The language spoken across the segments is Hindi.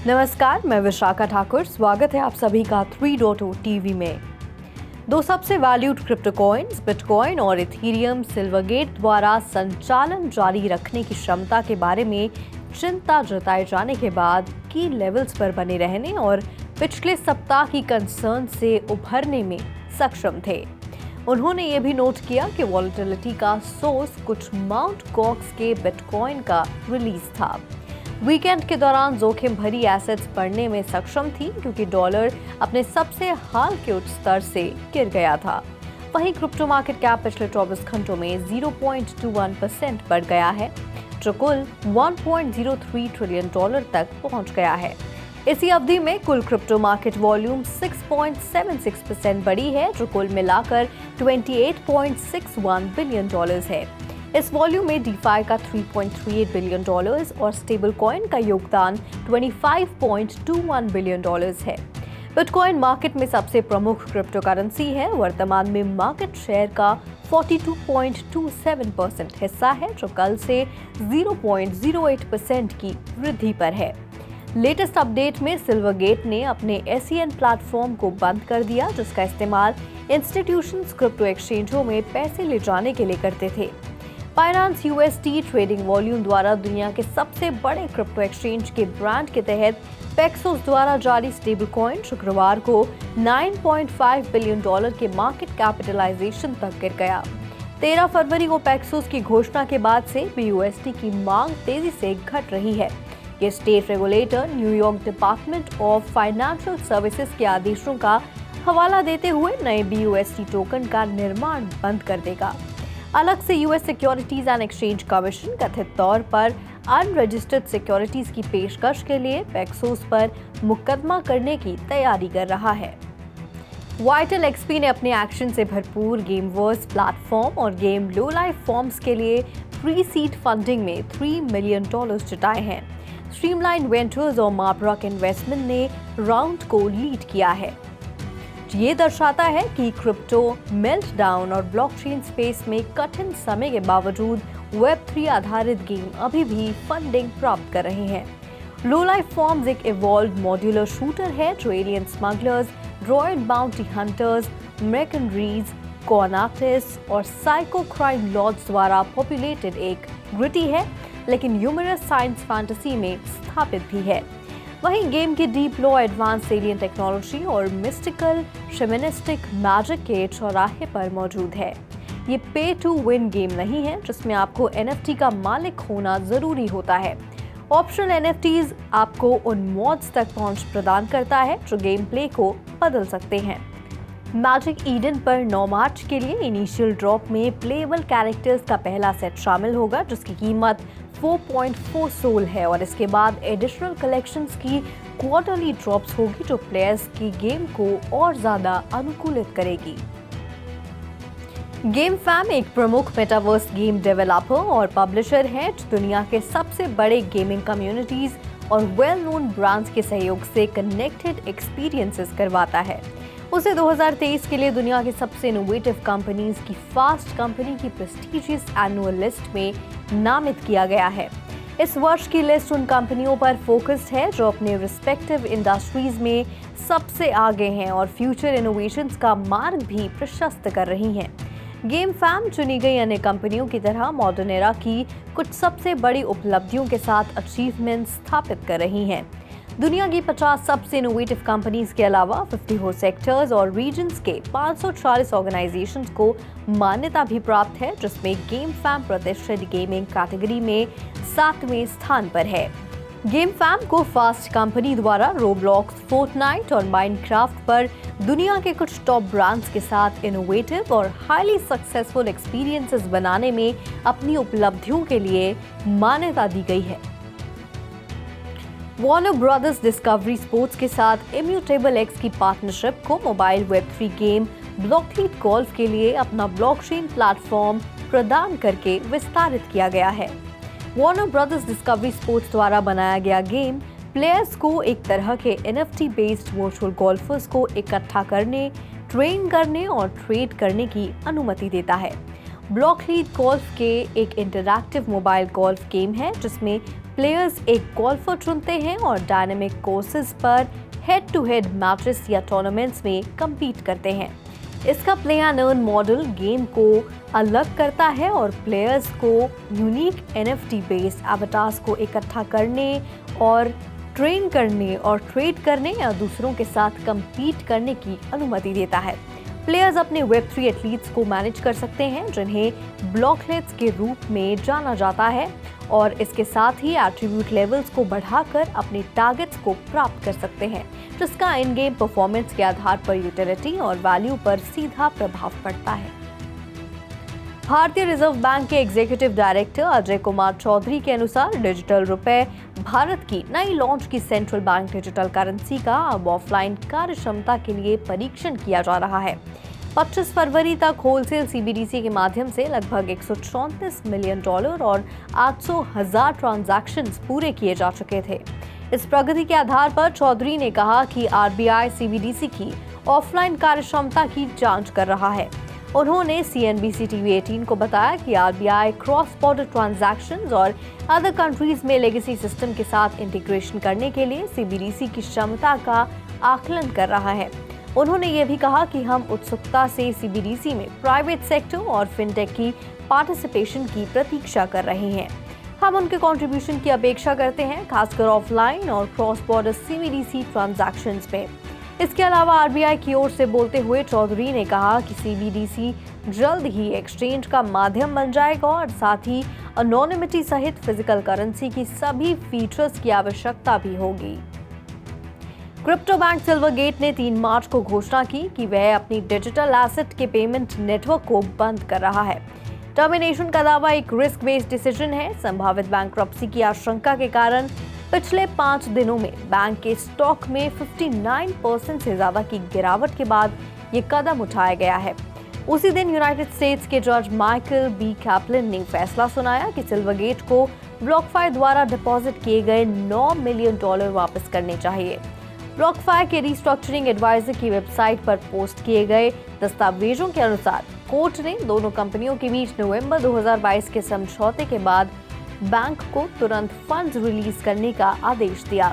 नमस्कार, मैं विशाखा ठाकुर। स्वागत है आप सभी का 3.0 टीवी में। दो सबसे वैल्यूड क्रिप्टो कॉइन्स बिटकॉइन और इथेरियम सिल्वरगेट द्वारा संचालन जारी रखने की क्षमता के बारे में चिंता जताए जाने के बाद की लेवल्स पर बने रहने और पिछले सप्ताह की कंसर्न से उभरने में सक्षम थे। उन्होंने ये भी नोट किया कि वॉलेटिलिटी का सोर्स कुछ माउंट गॉक्स के बिटकॉइन का रिलीज था। वीकेंड के दौरान जोखिम भरी एसेट्स बढ़ने में सक्षम थी क्योंकि डॉलर अपने सबसे हाल के उच्च स्तर से गिर गया था। वहीं क्रिप्टो मार्केट कैप पिछले 24 घंटों में 0.21% बढ़ गया है, जो कुल 1.03 ट्रिलियन डॉलर तक पहुंच गया है। इसी अवधि में कुल क्रिप्टो मार्केट वॉल्यूम 6.76% बढ़ी है, जो कुल मिलाकर 28.61 बिलियन डॉलर्स है। इस वॉल्यूम में डीफाई का 3.38 बिलियन डॉलर्स और स्टेबल कॉइन का योगदान 25.21 बिलियन डॉलर्स है। बिटकॉइन मार्केट में सबसे प्रमुख क्रिप्टो करेंसी है। वर्तमान में मार्केट शेयर का 42.27% हिस्सा है, जो कल से 0.08% की वृद्धि पर है। लेटेस्ट अपडेट में सिल्वरगेट ने अपने SEN प्लेटफॉर्म को बंद कर दिया, जिसका इस्तेमाल इंस्टीट्यूशंस क्रिप्टो एक्सचेंजों में पैसे ले जाने के लिए करते थे। बाइनेंस USD ट्रेडिंग वॉल्यूम द्वारा दुनिया के सबसे बड़े क्रिप्टो एक्सचेंज के ब्रांड के तहत पेक्सोस द्वारा जारी स्टेबल कॉइन शुक्रवार को 9.5 बिलियन डॉलर के मार्केट कैपिटलाइजेशन तक गिर गया। 13 फरवरी को पेक्सोस की घोषणा के बाद से BUSD की मांग तेजी से घट रही है। ये state regulator New York department of financial services के आदेशों का हवाला देते हुए नए BUSD टोकन का निर्माण बंद कर देगा। अलग से US securities and exchange commission कथित तौर पर अनरजिस्टर्ड सिक्योरिटीज की पेशकश के लिए पेक्सोस पर मुकदमा करने की तैयारी कर रहा है। वाइटल XP ने अपने एक्शन से भरपूर गेमवर्स प्लेटफॉर्म और गेम लो लाइफ फॉर्म्स के लिए प्री सीड फंडिंग में $3 मिलियन जुटाए हैं। स्ट्रीमलाइन वेंचर्स और मार्ब्रॉक इन्वेस्टमेंट ने राउंड को लीड किया है। ये दर्शाता है कि क्रिप्टो मेल्टडाउन और ब्लॉकचेन स्पेस में कठिन समय के बावजूद Web3 आधारित गेम अभी भी फंडिंग प्राप्त कर रहे हैं। लो लाइफ फॉर्म्स एक इवॉल्व मॉड्यूलर शूटर है जो alien smugglers, droid bounty hunters, mercenaries, कॉनाटिस और साइको क्राइम लॉर्ड्स द्वारा पॉपुलेटेड एक ग्रिटी है, लेकिन ह्यूमरस साइंस फैंटेसी में स्थापित भी है। वहीं गेम की deep law, advance alien technology और मिस्टिकल शेमनिस्टिक मैजिक के चौराहे पर मौजूद है। ये पे टू विन गेम नहीं है जिसमें आपको NFT का मालिक होना जरूरी होता है। ऑप्शनल NFTs आपको उन मॉड्स तक पहुंच प्रदान करता है जो गेम प्ले को बदल सकते हैं। मैजिक ईडन पर 9 मार्च के लिए इनिशियल ड्रॉप में प्लेएबल कैरेक्टर्स का पहला सेट शामिल होगा, जिसकी कीमत 4.4 सोल है, और इसके बाद एडिशनल कलेक्शंस की क्वार्टरली ड्रॉप्स होगी जो प्लेयर्स की गेम को और ज्यादा अनुकूलित करेगी। गेम फैम एक प्रमुख मेटावर्स गेम डेवलपर और पब्लिशर है जो दुनिया के सबसे बड़े गेमिंग कम्युनिटीज और वेल नोन ब्रांड्स के सहयोग से कनेक्टेड एक्सपीरियंसेस करवाता है। उसे 2023 के लिए दुनिया की सबसे इनोवेटिव कंपनीज की फास्ट कंपनी की प्रेस्टीजियस एनुअल लिस्ट में नामित किया गया है। इस वर्ष की लिस्ट उन कंपनियों पर फोकस्ड है जो अपने रिस्पेक्टिव इंडस्ट्रीज में सबसे आगे हैं और फ्यूचर इनोवेशंस का मार्ग भी प्रशस्त कर रही हैं। गेम फैम चुनी गई अन्य कंपनियों की तरह मॉडर्न एरा की कुछ सबसे बड़ी उपलब्धियों के साथ अचीवमेंट स्थापित कर रही हैं। दुनिया की 50 सबसे इनोवेटिव कंपनीज के अलावा 54 सेक्टर्स और रीजन्स के 540 ऑर्गेनाइजेशंस को मान्यता भी प्राप्त है, जिसमें गेम फैम प्रतिष्ठित गेमिंग कैटेगरी में 7वें स्थान पर है। गेम फैम को फास्ट कंपनी द्वारा रोब्लॉक्स, फोर्टनाइट और माइनक्राफ्ट पर दुनिया के कुछ टॉप ब्रांड्स के साथ इनोवेटिव और हाईली सक्सेसफुल एक्सपीरियंसेस बनाने में अपनी उपलब्धियों के लिए मान्यता दी गई है। वार्नर ब्रदर्स डिस्कवरी स्पोर्ट्स के साथ इम्यूटेबल एक्स की पार्टनरशिप को मोबाइल Web3 गेम ब्लॉकलीड गोल्फ के लिए अपना ब्लॉकचेन प्लेटफॉर्म प्रदान करके विस्तारित किया गया है। वार्नर ब्रदर्स डिस्कवरी स्पोर्ट्स द्वारा बनाया गया गेम प्लेयर्स को एक तरह के NFT बेस्ड वर्चुअल गोल्फर्स को इकट्ठा करने, ट्रेन करने और ट्रेड करने की अनुमति देता है। ब्लॉकलीड गोल्फ के एक इंटरैक्टिव मोबाइल गोल्फ गेम है जिसमें प्लेयर्स एक गोल्फर चुनते हैं और डायनामिक कोर्सेज पर हेड टू हेड मैचेस या टूर्नामेंट्स में compete करते हैं। इसका play and earn model game को अलग करता है और प्लेयर्स को यूनिक NFT बेस्ड एवटार्स को इकट्ठा करने और ट्रेन करने और ट्रेड करने या दूसरों के साथ compete करने की अनुमति देता है। प्लेयर्स अपने Web3 एथलीट्स को मैनेज कर सकते हैं जिन्हें ब्लॉकलेट्स के रूप में जाना जाता है और इसके साथ ही एट्रीब्यूट लेवल्स को बढ़ाकर अपने टारगेट्स को प्राप्त कर सकते हैं जिसका इन गेम परफॉर्मेंस के आधार पर यूटिलिटी और वैल्यू पर सीधा प्रभाव पड़ता है। भारतीय रिजर्व बैंक के एग्जीक्यूटिव डायरेक्टर अजय कुमार चौधरी के अनुसार डिजिटल रुपए भारत की नई लॉन्च की सेंट्रल बैंक डिजिटल करेंसी का अब ऑफलाइन कार्य क्षमता के लिए परीक्षण किया जा रहा है। 25 फरवरी तक होलसेल CBDC के माध्यम से लगभग $134 मिलियन और 800,000 ट्रांजैक्शंस पूरे किए जा चुके थे। इस प्रगति के आधार पर चौधरी ने कहा कि RBI CBDC की ऑफलाइन कार्य क्षमता की जांच कर रहा है। उन्होंने CNBC TV 18 को बताया कि RBI क्रॉस बॉर्डर ट्रांजैक्शंस और अदर कंट्रीज में लेगेसी सिस्टम के साथ इंटीग्रेशन करने के लिए CBDC की क्षमता का आकलन कर रहा है। उन्होंने ये भी कहा कि हम उत्सुकता से CBDC में प्राइवेट सेक्टर और फिनटेक की पार्टिसिपेशन की प्रतीक्षा कर रहे हैं। हम उनके कंट्रीब्यूशन की अपेक्षा करते हैं, खासकर ऑफलाइन और क्रॉस बॉर्डर CBDC ट्रांजैक्शंस में। इसके अलावा RBI की ओर से बोलते हुए चौधरी ने कहा कि CBDC जल्द ही एक्सचेंज का माध्यम बन जाएगा और साथ ही अनोनिमिटी सहित फिजिकल करेंसी की सभी फीचर्स की आवश्यकता भी होगी। क्रिप्टो बैंक सिल्वरगेट ने 3 मार्च को घोषणा की कि वह अपनी डिजिटल एसेट के पेमेंट नेटवर्क को बंद कर रहा है। टर्मिनेशन का दावा एक रिस्क बेस्ड डिसीजन है। संभावित बैंक्रप्सी की आशंका के कारण पिछले 5 दिनों में बैंक के स्टॉक में 59% से ज्यादा की गिरावट के बाद ये कदम उठाया गया है। उसी दिन यूनाइटेड स्टेट्स के जज माइकल बी कैपलिन ने फैसला सुनाया कि सिल्वरगेट को ब्लॉकफाई द्वारा डिपॉजिट किए गए $9 मिलियन वापस करने चाहिए। ब्लॉकफाई के रिस्ट्रक्चरिंग एडवाइजर की वेबसाइट पर पोस्ट किए गए दस्तावेजों के अनुसार कोर्ट ने दोनों कंपनियों के बीच नवंबर 2022 के समझौते के बाद बैंक को तुरंत फंड्स रिलीज करने का आदेश दिया।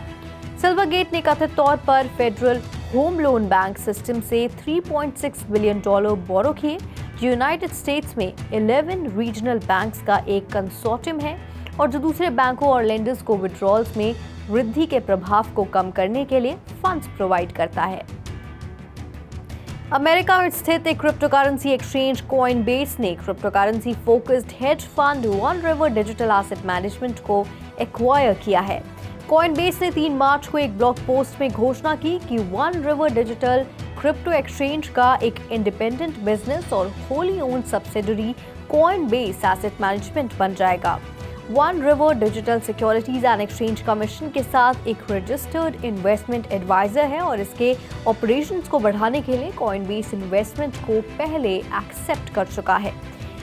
सिल्वरगेट ने कथित तौर पर federal home loan bank system से $3.6 बिलियन बोरो किए, जो यूनाइटेड स्टेट्स में 11 रीजनल बैंक्स का एक कंसोर्टियम है और जो दूसरे बैंकों और लेंडर्स को विड्रॉल्स में वृद्धि के प्रभाव को कम करने के लिए फंड्स प्रोवाइड करता है। अमेरिका में स्थित एक क्रिप्टोकरेंसी एक्सचेंज कॉइनबेस ने cryptocurrency focused hedge fund one river digital asset management को एक्वायर किया है। कॉइनबेस ने 3 मार्च को एक ब्लॉग पोस्ट में घोषणा की कि one river digital crypto exchange का एक इंडिपेंडेंट बिजनेस और wholly owned subsidiary Coinbase asset management बन जाएगा। One river digital securities and exchange commission के साथ एक रजिस्टर्ड इन्वेस्टमेंट एडवाइजर है और इसके ऑपरेशंस को बढ़ाने के लिए कॉइनबेस इन्वेस्टमेंट को पहले एक्सेप्ट कर चुका है।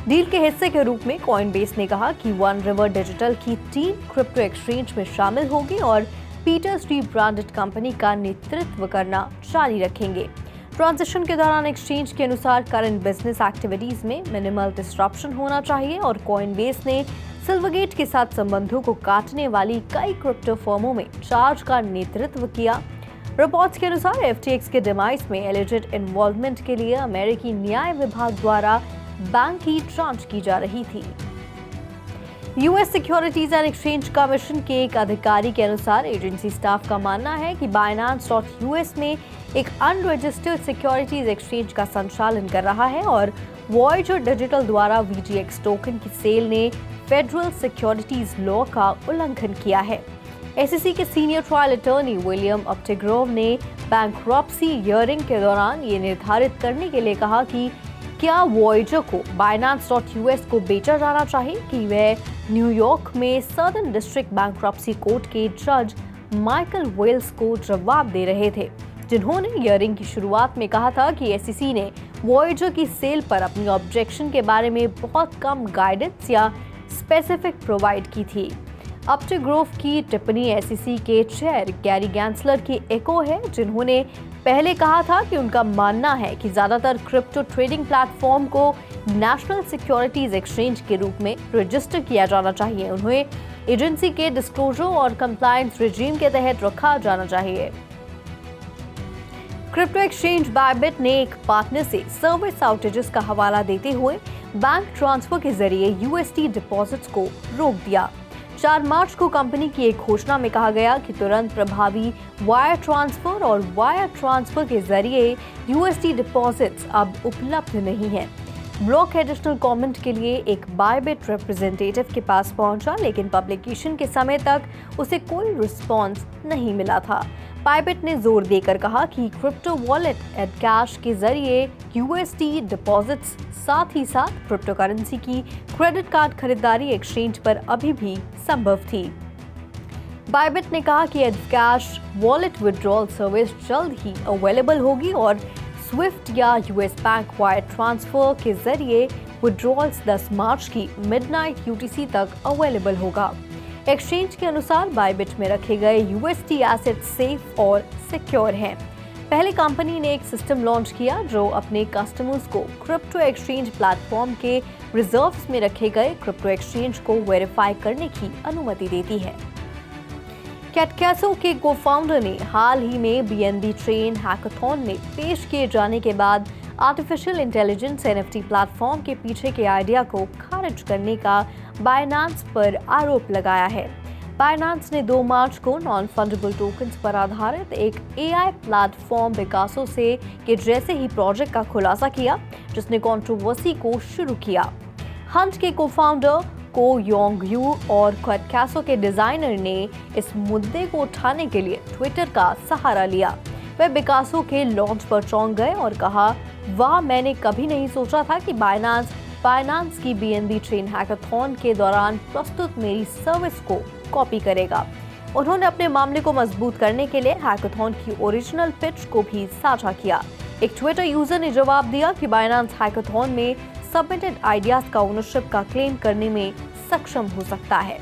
डील के हिस्से के रूप में कॉइनबेस ने कहा कि वन रिवर डिजिटल की टीम क्रिप्टो एक्सचेंज में शामिल होगी और पीटर स्ट्रीट ब्रांडेड कंपनी का नेतृत्व करना जारी रखेंगे। ट्रांजिशन के दौरान एक्सचेंज के अनुसार करंट बिजनेस एक्टिविटीज में मिनिमल डिस्ट्रप्शन होना चाहिए और कॉइनबेस ने सिल्वरगेट के साथ संबंधों को काटने वाली कई क्रिप्टो फर्मों में चार्ज का नेतृत्व किया। रिपोर्ट्स के अनुसार FTX के डिमाइस में एलिजेड इन्वॉल्वमेंट के लिए अमेरिकी न्याय विभाग द्वारा बैंक की जांच की जा रही थी। US securities and exchange commission के एक अधिकारी के अनुसार एजेंसी स्टाफ का मानना है कि Binance.US में एक अनरजिस्टर्ड सिक्योरिटीज एक्सचेंज का संचालन कर रहा है और Voyager डिजिटल द्वारा VGX टोकन की सेल ने फेडरल सिक्योरिटीज लॉ का उल्लंघन किया है। SEC के सीनियर ट्रायल अटॉर्नी विलियम अपटेग्रोव ने बैंक्रप्सी हियरिंग के दौरान ये निर्धारित करने के लिए कहा कि क्या Voyager को Binance.US को बेचा जाना चाहिए कि वह न्यूयॉर्क में सदर्न डिस्ट्रिक्ट बैंक्रप्सी कोर्ट के जज माइकल वेल्स को जवाब दे रहे थे, जिन्होंने हियरिंग की शुरुआत में कहा था कि SEC ने Voyager की सेल पर अपनी ऑब्जेक्शन के बारे में बहुत कम गाइडेंस या स्पेसिफिक प्रोवाइड की थी। अपटेग्रोव की टिप्पणी एसईसी के चेयर गैरी गैंसलर की एको है, जिन्होंने पहले कहा था कि उनका मानना है कि ज्यादातर क्रिप्टो ट्रेडिंग प्लेटफॉर्म को नेशनल सिक्योरिटीज एक्सचेंज के रूप में रजिस्टर किया जाना चाहिए। उन्हें एजेंसी के डिस्क्लोजर और कंप्लायंस रिजीम के तहत रखा जाना चाहिए। क्रिप्टो एक्सचेंज बायबिट ने एक पार्टनर से सर्विस आउटेजेस का हवाला देते हुए बैंक ट्रांसफर के जरिए यूएसडी डिपॉजिट्स को रोक दिया। 4 मार्च को कंपनी की एक घोषणा में कहा गया कि तुरंत प्रभावी वायर ट्रांसफर और वायर ट्रांसफर के जरिए यूएसडी डिपॉजिट्स अब उपलब्ध नहीं हैं। ब्लॉक एडिशनल कमेंट के लिए एक बायबिट रिप्रेजेंटेटिव के पास पहुंचा, लेकिन पब्लिकेशन के समय तक उसे कोई रिस्पॉन्स नहीं मिला था। बायबिट ने जोर देकर कहा कि क्रिप्टो वॉलेट एड कैश के जरिए यूएसडी डिपॉजिट्स साथ ही साथ क्रिप्टो करेंसी की क्रेडिट कार्ड खरीदारी एक्सचेंज पर अभी भी संभव थी। बायबिट ने कहा कि एड कैश वॉलेट विड्रॉल सर्विस जल्द ही अवेलेबल होगी और स्विफ्ट या यूएस बैंक वायर ट्रांसफर के जरिए विड्रॉल्स 10 मार्च की मिडनाइट यूटीसी तक अवेलेबल होगा। एक्सचेंज के अनुसार बायबिट में रखे गए यूएसडी एसेट सेफ और सिक्योर हैं। पहले कंपनी ने एक सिस्टम लॉन्च किया जो अपने कस्टमर्स को क्रिप्टो एक्सचेंज प्लेटफॉर्म के रिजर्व्स में रखे गए क्रिप्टो एक्सचेंज को वेरीफाई करने की अनुमति देती है। कैटकैसो के को-फाउंडर ने हाल ही में बीएनबी ट्रेन हैकाथॉन में पेश किए जाने के बाद आर्टिफिशियल इंटेलिजेंस एनएफटी प्लेटफॉर्म के पीछे के आइडिया को खारिज करने का बायनांस पर आरोप लगाया है। बायनांस ने 2 मार्च को नॉन फंडेबल टोकन्स पर आधारित एक एआई प्लेटफॉर्म पिकासो से के जैसे ही प्रोजेक्ट का खुलासा किया, जिसने कंट्रोवर्सी को शुरू किया। हंट के को-फाउंडर को योंग यू और कैटकैसो के डिजाइनर ने इस मुद्दे को उठाने के लिए ट्विटर का सहारा लिया। वे पिकासो के लॉन्च पर चौंक गए और कहा, वाह, मैंने कभी नहीं सोचा था कि बायनांस की बीएनबी ट्रेन हैकाथॉन के दौरान प्रस्तुत मेरी सर्विस को कॉपी करेगा। उन्होंने अपने मामले को मजबूत करने के लिए हैकाथॉन की ओरिजिनल पिच को भी साझा किया। एक ट्विटर यूजर ने जवाब दिया कि बायनांस हैकाथॉन में सबमिटेड आइडियाज का ओनरशिप का क्लेम करने में सक्षम हो सकता है।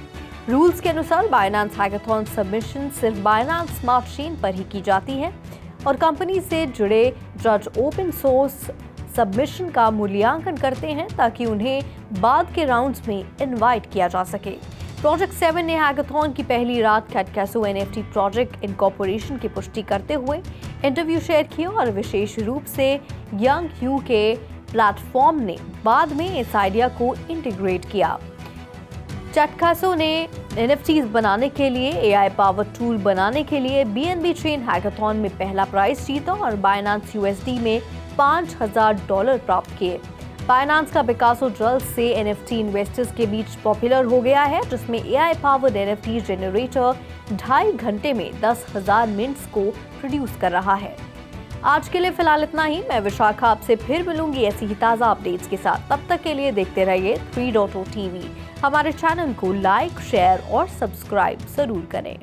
रूल्स के अनुसार बायनांस हैकाथॉन सबमिशन सिर्फ बायनांस स्मार्ट चेन पर ही की जाती है और कंपनी से जुड़े जज ओपन सोर्स सबमिशन का मूल्यांकन करते हैं ताकि उन्हें बाद के राउंड्स में इनवाइट किया जा सके। प्रोजेक्ट 7 ने हैकाथॉन की पहली रात कैटकैसो एनएफटी प्रोजेक्ट इनकॉर्पोरेशन की पुष्टि करते हुए इंटरव्यू शेयर किया और विशेष रूप से यंग यू के प्लेटफॉर्म ने बाद में इस आइडिया को इंटीग्रेट किया। कैटकैसो ने एनएफटीज बनाने के लिए एआई पावर टूल बनाने के लिए बीएनबी ट्रेन हैकाथॉन में पहला प्राइज जीता और बायनांस यूएसडी में $5000 प्राप्त किए। बायनांस का पिकासो जल्द से एनएफटी इन्वेस्टर्स के बीच पॉपुलर हो गया है, जिसमें एआई पावर्ड एनएफटी जनरेटर 2.5 घंटे में 10,000 मिंट्स को प्रोड्यूस कर रहा है। आज के लिए फिलहाल इतना ही। मैं विशाखा आपसे फिर मिलूंगी ऐसी ही ताज़ा अपडेट्स के साथ। तब तक के लिए देखते रहिए 3.0 टीवी। हमारे चैनल को लाइक, शेयर और सब्सक्राइब जरूर करें।